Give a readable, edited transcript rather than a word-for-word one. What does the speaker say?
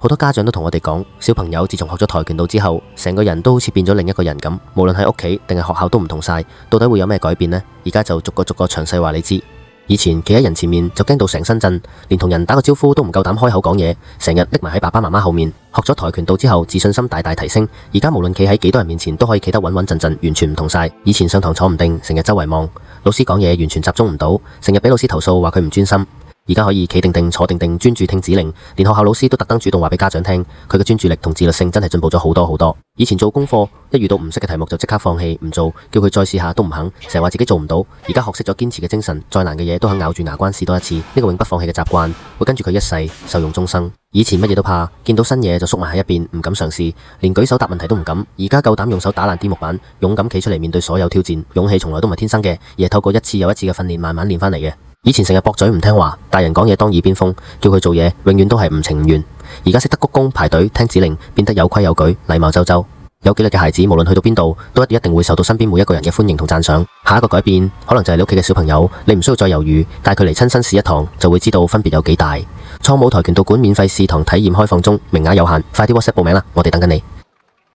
好多家長都同我哋講，小朋友自從學咗跆拳道之後，成個人都好似變咗另一個人咁，無論喺屋企定係學校都唔同晒。到底會有咩改變呢？而家就逐個詳細話你知。以前企喺人前面就驚到成身震，連同人打個招呼都唔夠膽開口講嘢，成日匿埋喺爸爸媽媽後面。學咗跆拳道之後，自信心大大提升，而家無論企喺幾多人面前都可以企得穩穩陣陣，完全唔同晒。以前上堂坐唔定，成日周圍望，老師講嘢完全集中唔到，成日俾老師投訴話佢唔專心。而家可以企定定坐定定，專注聽指令，連學校老師都特登主動話俾家長聽，佢嘅專注力同自律性真係進步咗好多好多。以前做功課一遇到唔識嘅題目就即刻放棄唔做，叫佢再試下都唔肯，成日話自己做唔到。而家學識咗堅持嘅精神，再難嘅嘢都肯咬住牙關試多一次，呢個永不放棄嘅習慣會跟住佢一世受用終生。以前乜嘢都怕，見到新嘢就縮埋喺一邊，唔敢嘗試，連舉手答問題都唔敢。而家夠膽用手打爛啲木板，勇敢企出嚟面對所有挑戰。勇氣從來都唔係天生嘅，而係透過一次又一次嘅訓練慢慢練翻嚟嘅。以前成日駁嘴唔聽話，大人講嘢當耳邊風，叫佢做嘢永遠都係唔情願。而家識得鞠躬排隊聽指令，變得有規有矩，禮貌周周。有紀律嘅孩子，無論去到邊度，都一定會受到身邊每一個人嘅歡迎同讚賞。下一個改變，可能就係你屋企嘅小朋友，你唔需要再猶豫，帶佢嚟親身試一堂，就會知道分別有幾大。創武跆拳道館免費試堂體驗開放中，名額有限，快啲 WhatsApp 報名啦，我哋等緊你。